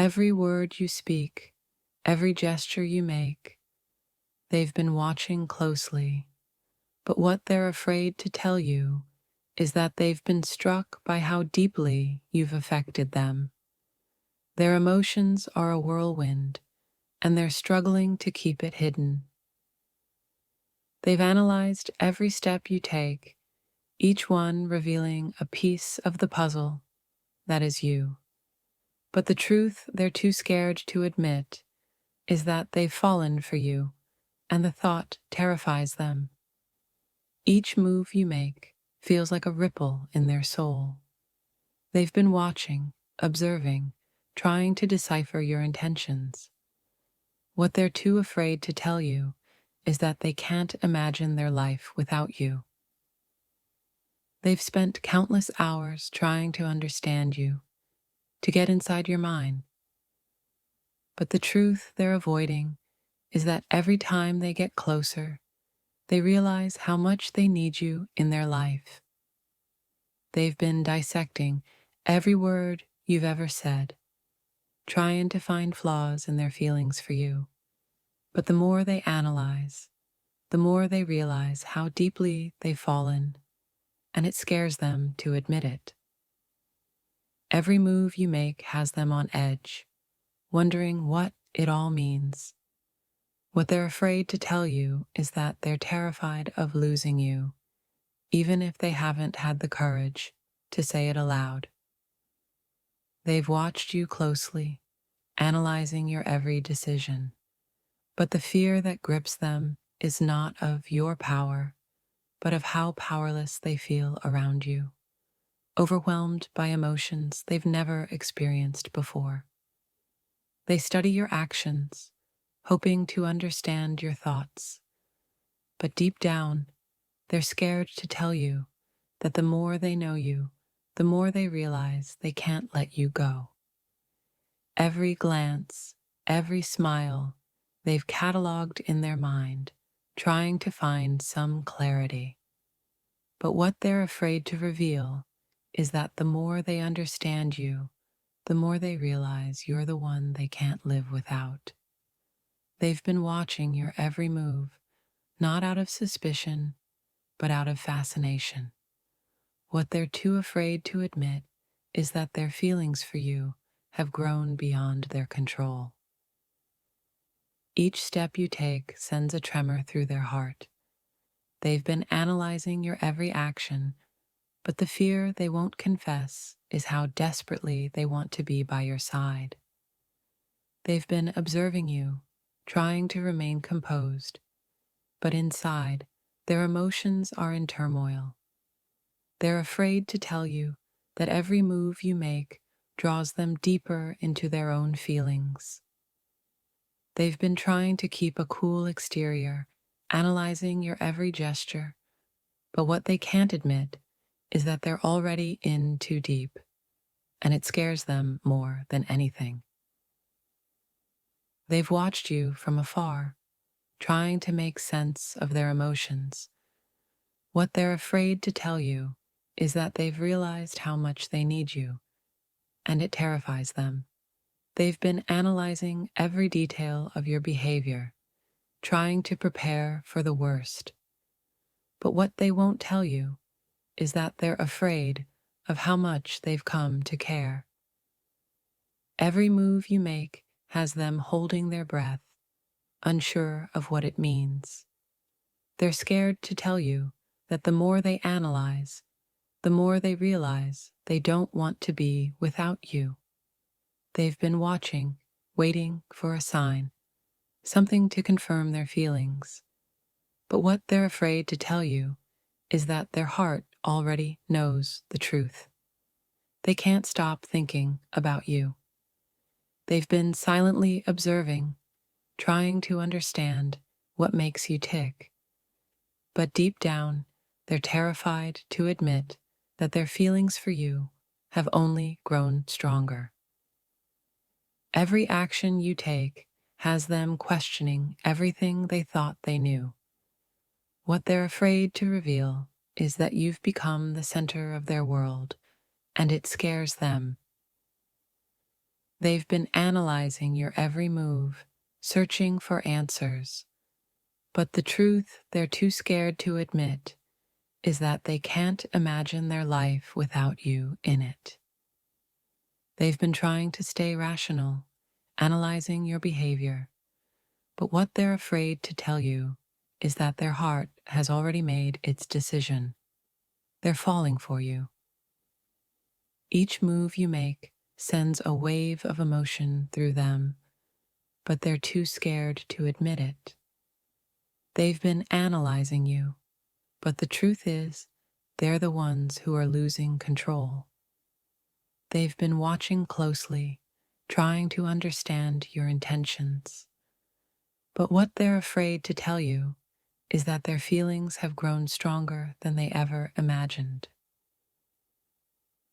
Every word you speak, every gesture you make, they've been watching closely, but what they're afraid to tell you is that they've been struck by how deeply you've affected them. Their emotions are a whirlwind, and they're struggling to keep it hidden. They've analyzed every step you take, each one revealing a piece of the puzzle that is you. But the truth they're too scared to admit is that they've fallen for you, and the thought terrifies them. Each move you make feels like a ripple in their soul. They've been watching, observing, trying to decipher your intentions. What they're too afraid to tell you is that they can't imagine their life without you. They've spent countless hours trying to understand you, to get inside your mind. But the truth they're avoiding is that every time they get closer, they realize how much they need you in their life. They've been dissecting every word you've ever said, trying to find flaws in their feelings for you. But the more they analyze, the more they realize how deeply they've fallen, and it scares them to admit it. Every move you make has them on edge, wondering what it all means. What they're afraid to tell you is that they're terrified of losing you, even if they haven't had the courage to say it aloud. They've watched you closely, analyzing your every decision, but the fear that grips them is not of your power, but of how powerless they feel around you, overwhelmed by emotions they've never experienced before. They study your actions, hoping to understand your thoughts, but deep down, they're scared to tell you that the more they know you, the more they realize they can't let you go. Every glance, every smile, they've cataloged in their mind, trying to find some clarity. But what they're afraid to reveal is that the more they understand you, the more they realize you're the one they can't live without. They've been watching your every move, not out of suspicion, but out of fascination. What they're too afraid to admit is that their feelings for you have grown beyond their control. Each step you take sends a tremor through their heart. They've been analyzing your every action, but the fear they won't confess is how desperately they want to be by your side. They've been observing you, trying to remain composed, but inside, their emotions are in turmoil. They're afraid to tell you that every move you make draws them deeper into their own feelings. They've been trying to keep a cool exterior, analyzing your every gesture, but what they can't admit is that they're already in too deep, and it scares them more than anything. They've watched you from afar, trying to make sense of their emotions. What they're afraid to tell you is that they've realized how much they need you, and it terrifies them. They've been analyzing every detail of your behavior, trying to prepare for the worst. But what they won't tell you is that they're afraid of how much they've come to care. Every move you make has them holding their breath, unsure of what it means. They're scared to tell you that the more they analyze, the more they realize they don't want to be without you. They've been watching, waiting for a sign, something to confirm their feelings. But what they're afraid to tell you is that their heart already knows the truth. They can't stop thinking about you. They've been silently observing, trying to understand what makes you tick. But deep down, they're terrified to admit that their feelings for you have only grown stronger. Every action you take has them questioning everything they thought they knew. What they're afraid to reveal is that you've become the center of their world, and it scares them. They've been analyzing your every move, searching for answers. But the truth they're too scared to admit is that they can't imagine their life without you in it. They've been trying to stay rational, analyzing your behavior, but what they're afraid to tell you is that their heart has already made its decision. They're falling for you. Each move you make sends a wave of emotion through them, but they're too scared to admit it. They've been analyzing you, but the truth is, they're the ones who are losing control. They've been watching closely, trying to understand your intentions. But what they're afraid to tell you is that their feelings have grown stronger than they ever imagined.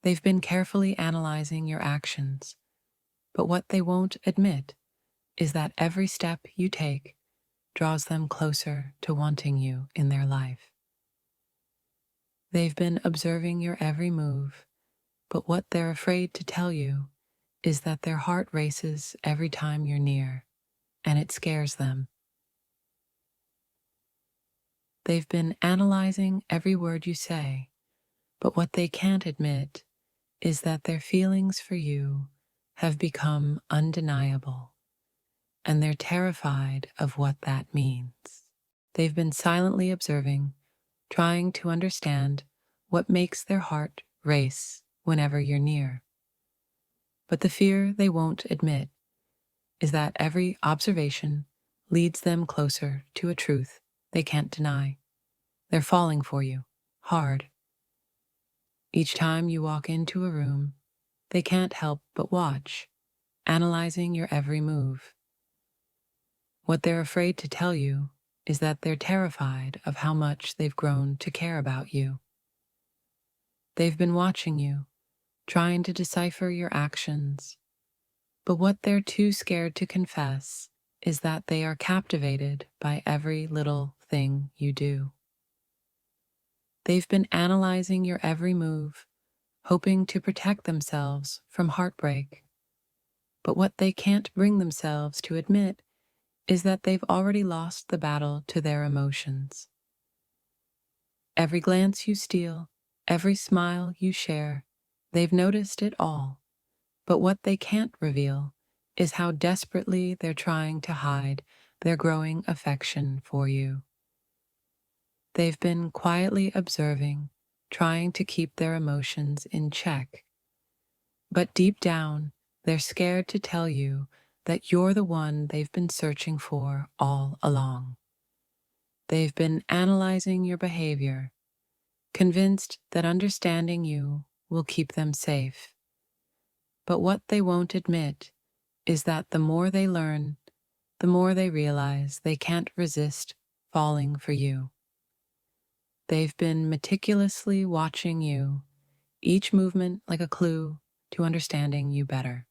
They've been carefully analyzing your actions, but what they won't admit is that every step you take draws them closer to wanting you in their life. They've been observing your every move, but what they're afraid to tell you is that their heart races every time you're near, and it scares them. They've been analyzing every word you say, but what they can't admit is that their feelings for you have become undeniable, and they're terrified of what that means. They've been silently observing, trying to understand what makes their heart race whenever you're near. But the fear they won't admit is that every observation leads them closer to a truth they can't deny. They're falling for you, hard. Each time you walk into a room, they can't help but watch, analyzing your every move. What they're afraid to tell you is that they're terrified of how much they've grown to care about you. They've been watching you, trying to decipher your actions, but what they're too scared to confess is that they are captivated by every little thing you do. They've been analyzing your every move, hoping to protect themselves from heartbreak. But what they can't bring themselves to admit is that they've already lost the battle to their emotions. Every glance you steal, every smile you share, they've noticed it all. But what they can't reveal is how desperately they're trying to hide their growing affection for you. They've been quietly observing, trying to keep their emotions in check. But deep down, they're scared to tell you that you're the one they've been searching for all along. They've been analyzing your behavior, convinced that understanding you will keep them safe. But what they won't admit is that the more they learn, the more they realize they can't resist falling for you. They've been meticulously watching you, each movement like a clue to understanding you better.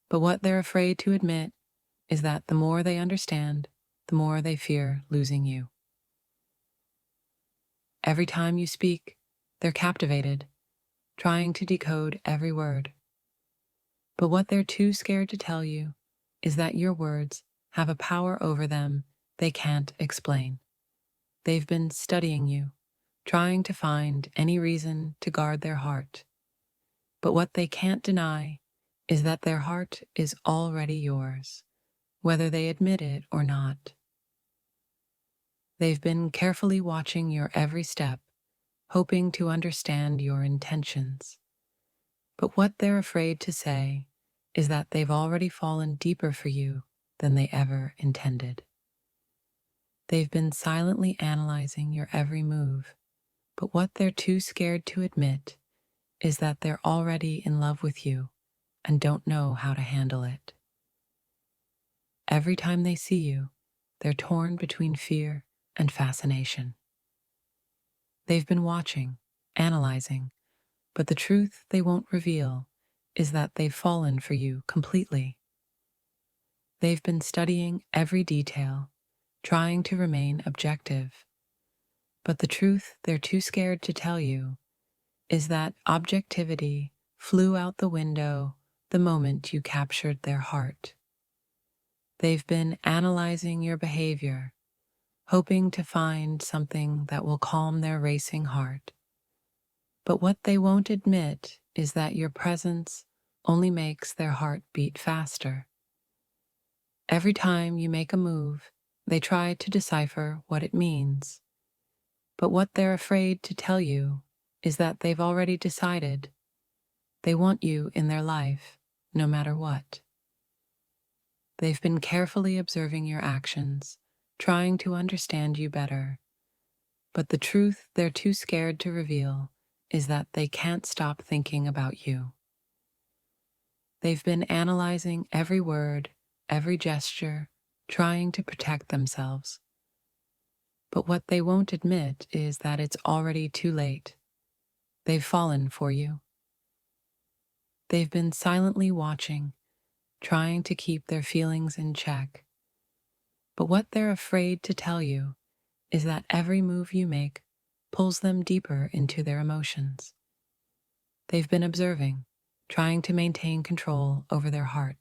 But what they're afraid to admit is that the more they understand, the more they fear losing you. Every time you speak, they're captivated, trying to decode every word. But what they're too scared to tell you is that your words have a power over them they can't explain. They've been studying you, trying to find any reason to guard their heart. But what they can't deny is that their heart is already yours, whether they admit it or not. They've been carefully watching your every step, hoping to understand your intentions. But what they're afraid to say is that they've already fallen deeper for you than they ever intended. They've been silently analyzing your every move, but what they're too scared to admit is that they're already in love with you and don't know how to handle it. Every time they see you, they're torn between fear and fascination. They've been watching, analyzing, but the truth they won't reveal is that they've fallen for you completely. They've been studying every detail, trying to remain objective. But the truth they're too scared to tell you is that objectivity flew out the window the moment you captured their heart. They've been analyzing your behavior, hoping to find something that will calm their racing heart. But what they won't admit is that your presence only makes their heart beat faster. Every time you make a move, they try to decipher what it means. But what they're afraid to tell you is that they've already decided. They want you in their life, no matter what. They've been carefully observing your actions, trying to understand you better. But the truth they're too scared to reveal is that they can't stop thinking about you. They've been analyzing every word, every gesture, trying to protect themselves. But what they won't admit is that it's already too late. They've fallen for you. They've been silently watching, trying to keep their feelings in check. But what they're afraid to tell you is that every move you make pulls them deeper into their emotions. They've been observing, trying to maintain control over their heart.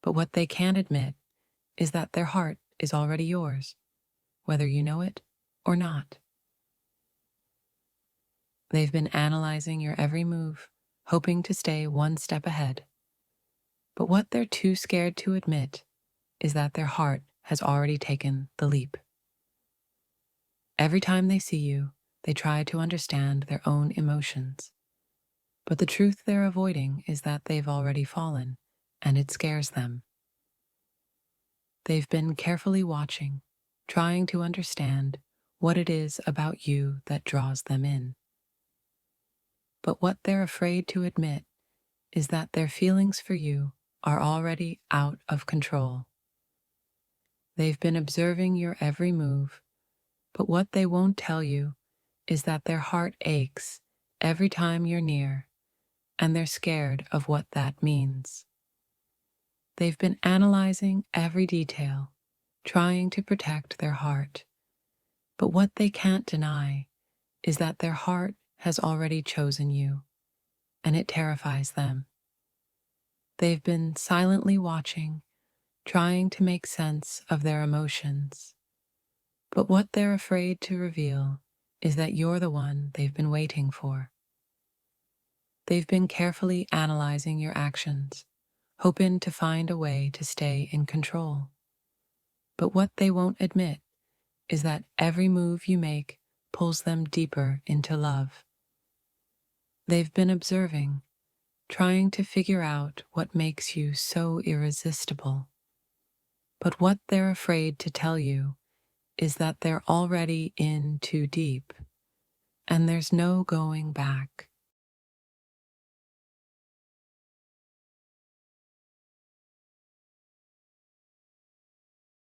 But what they can't admit is that their heart is already yours, whether you know it or not. They've been analyzing your every move, hoping to stay one step ahead. But what they're too scared to admit is that their heart has already taken the leap. Every time they see you, they try to understand their own emotions. But the truth they're avoiding is that they've already fallen, and it scares them. They've been carefully watching, trying to understand what it is about you that draws them in. But what they're afraid to admit is that their feelings for you are already out of control. They've been observing your every move, but what they won't tell you is that their heart aches every time you're near, and they're scared of what that means. They've been analyzing every detail, trying to protect their heart. But what they can't deny is that their heart has already chosen you, and it terrifies them. They've been silently watching, trying to make sense of their emotions. But what they're afraid to reveal is that you're the one they've been waiting for. They've been carefully analyzing your actions, hoping to find a way to stay in control. But what they won't admit is that every move you make pulls them deeper into love. They've been observing, trying to figure out what makes you so irresistible. But what they're afraid to tell you is that they're already in too deep, and there's no going back.